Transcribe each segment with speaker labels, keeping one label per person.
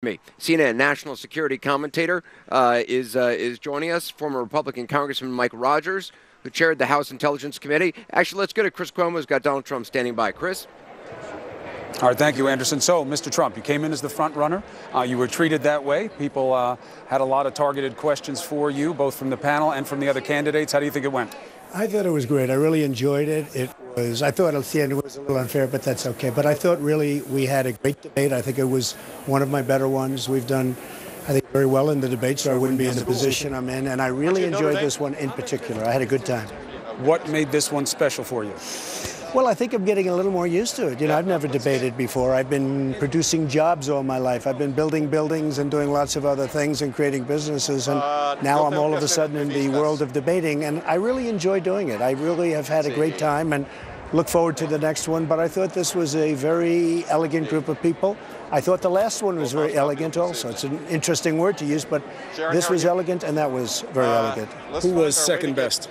Speaker 1: Me. CNN national security commentator is joining us. Former Republican Congressman Mike Rogers, who chaired the House Intelligence Committee. Actually, let's go to Chris Cuomo, who's got Donald Trump standing by. Chris?
Speaker 2: All right, thank you, Anderson. So, Mr. Trump, you came in as the front runner. You were treated that way. People had a lot of targeted questions for you, both from the panel and from the other candidates. How do you think it went?
Speaker 3: I thought it was great. I really enjoyed it. I thought at the end it was a little unfair, but that's okay. But I thought really we had a great debate. I think it was one of my better ones. We've done, I think, very well in the debate, so I wouldn't be in the position I'm in. And I really enjoyed this one in particular. I had a good time.
Speaker 2: What made this one special for you?
Speaker 3: Well, I think I'm getting a little more used to it. You know, I've never debated before. I've been producing jobs all my life. I've been building buildings and doing lots of other things and creating businesses. And now I'm all of a sudden in the world of debating, and I really enjoy doing it. I really have had a great time and look forward to the next one. But I thought this was a very elegant group of people. I thought the last one was very elegant also. It's an interesting word to use, but this was elegant and that was very elegant.
Speaker 2: Who was second best?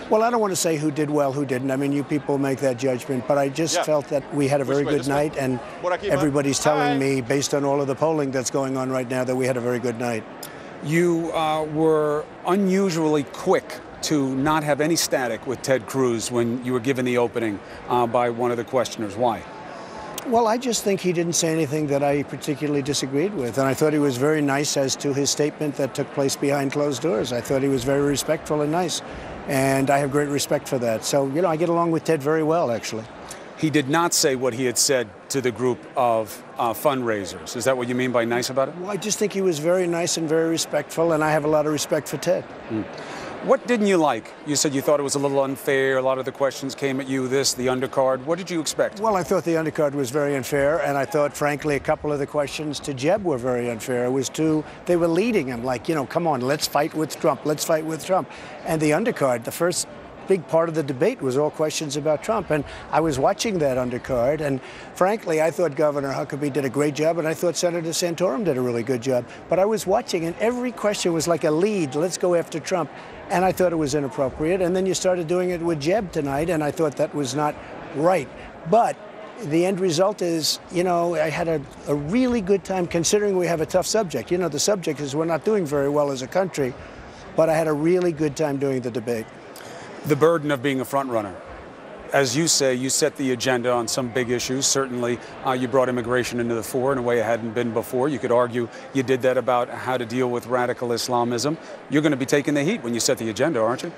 Speaker 3: Well, I don't want to say who did well, who didn't. I mean, you people make that judgment. But I just felt that we had a very good night, and everybody's telling me, based on all of the polling that's going on right now, that we had a very good night.
Speaker 2: You were unusually quick to not have any static with Ted Cruz when you were given the opening by one of the questioners. Why?
Speaker 3: Well, I just think he didn't say anything that I particularly disagreed with. And I thought he was very nice as to his statement that took place behind closed doors. I thought he was very respectful and nice. And I have great respect for that. So, you know, I get along with Ted very well, actually.
Speaker 2: He did not say what he had said to the group of fundraisers. Is that what you mean by nice about it?
Speaker 3: Well, I just think he was very nice and very respectful, and I have a lot of respect for Ted.
Speaker 2: What didn't you like? You said you thought it was a little unfair. A lot of the questions came at you, the undercard. What did you expect?
Speaker 3: Well, I thought the undercard was very unfair, and I thought, frankly, a couple of the questions to Jeb were very unfair. They were leading him like, you know, come on, let's fight with Trump, let's fight with Trump. And the undercard, the first big part of the debate was all questions about Trump. And I was watching that undercard, and frankly, I thought Governor Huckabee did a great job, and I thought Senator Santorum did a really good job. But I was watching, and every question was like a lead, let's go after Trump. And I thought it was inappropriate. And then you started doing it with Jeb tonight, and I thought that was not right. But the end result is, you know, I had a really good time considering we have a tough subject. You know, the subject is we're not doing very well as a country, but I had a really good time doing the debate.
Speaker 2: The burden of being a front runner. As you say, you set the agenda on some big issues. Certainly, you brought immigration into the fore in a way it hadn't been before. You could argue you did that about how to deal with radical Islamism. You're going to be taking the heat when you set the agenda, aren't you?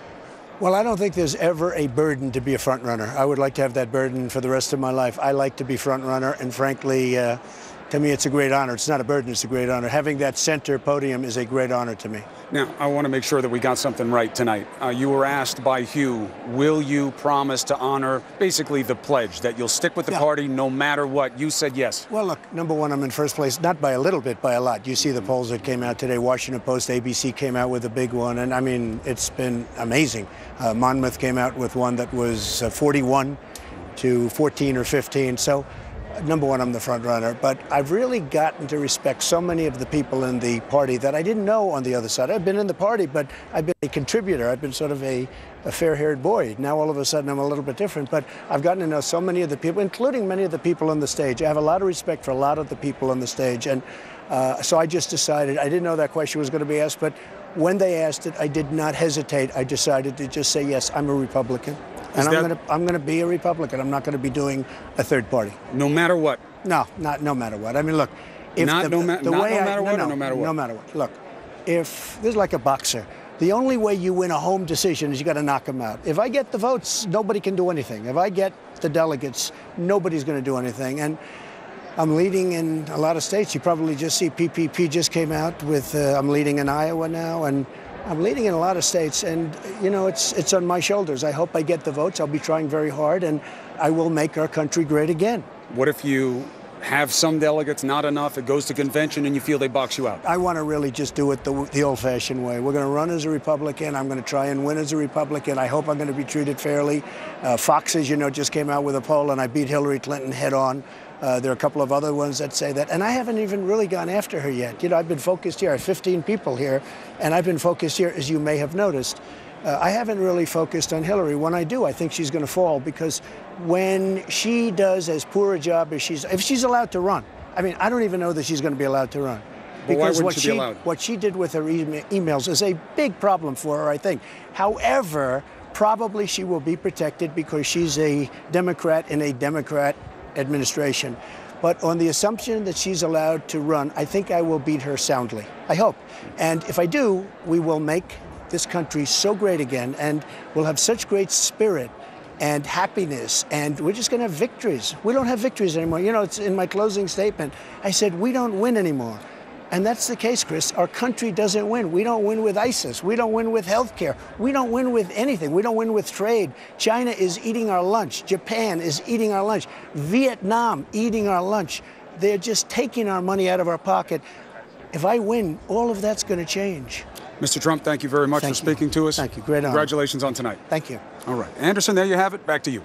Speaker 3: Well, I don't think there's ever a burden to be a front runner. I would like to have that burden for the rest of my life. I like to be front runner, and frankly, to me, it's a great honor. It's not a burden, it's a great honor. Having that center podium is a great honor to me.
Speaker 2: Now, I want to make sure that we got something right tonight. You were asked by Hugh, will you promise to honor basically the pledge that you'll stick with the party no matter what? You said yes.
Speaker 3: Well, look, number one, I'm in first place, not by a little bit, by a lot. You see the polls that came out today. Washington Post, ABC came out with a big one. And I mean, it's been amazing. Monmouth came out with one that was 41 to 14 or 15. So, number one, I'm the front runner, but I've really gotten to respect so many of the people in the party that I didn't know on the other side. I've been in the party, but I've been a contributor. I've been sort of a fair-haired boy. Now, all of a sudden, I'm a little bit different, but I've gotten to know so many of the people, including many of the people on the stage. I have a lot of respect for a lot of the people on the stage, and so I just decided, I didn't know that question was going to be asked, but when they asked it, I did not hesitate. I decided to just say, yes, I'm a Republican. And I'm going to be a Republican. I'm not going to be doing a third party.
Speaker 2: No matter what?
Speaker 3: No, not no matter what. I mean, look. If
Speaker 2: no matter what?
Speaker 3: Look, if this is like a boxer, the only way you win a home decision is you got to knock them out. If I get the votes, nobody can do anything. If I get the delegates, nobody's going to do anything. And I'm leading in a lot of states. You probably just see PPP just came out with, I'm leading in Iowa now, and I'm leading in a lot of states, and, you know, it's on my shoulders. I hope I get the votes. I'll be trying very hard, and I will make our country great again.
Speaker 2: What if you have some delegates, not enough, it goes to convention, and you feel they box you out?
Speaker 3: I want to really just do it the old-fashioned way. We're going to run as a Republican. I'm going to try and win as a Republican. I hope I'm going to be treated fairly. Fox, as you know, just came out with a poll, and I beat Hillary Clinton head-on. There are a couple of other ones that say that. And I haven't even really gone after her yet. You know, I've been focused here. I have 15 people here, and I've been focused here, as you may have noticed. I haven't really focused on Hillary. When I do, I think she's going to fall, because when she does as poor a job as if she's allowed to run, I mean, I don't even know that she's going to be allowed to run.
Speaker 2: Well, why
Speaker 3: Because
Speaker 2: wouldn't she be allowed?
Speaker 3: what she did with her emails is a big problem for her, I think. However, probably she will be protected because she's a Democrat in a Democrat administration. But on the assumption that she's allowed to run, I think I will beat her soundly. I hope. And if I do, we will make this country so great again, and we'll have such great spirit and happiness, and we're just going to have victories. We don't have victories anymore. You know, it's in my closing statement. I said, we don't win anymore. And that's the case, Chris. Our country doesn't win. We don't win with ISIS. We don't win with healthcare. We don't win with anything. We don't win with trade. China is eating our lunch. Japan is eating our lunch. Vietnam eating our lunch. They're just taking our money out of our pocket. If I win, all of that's going to change.
Speaker 2: Mr. Trump, thank you very much for speaking to us.
Speaker 3: Thank you. Great honor.
Speaker 2: Congratulations on tonight.
Speaker 3: Thank you.
Speaker 2: All right. Anderson, there you have it. Back to you.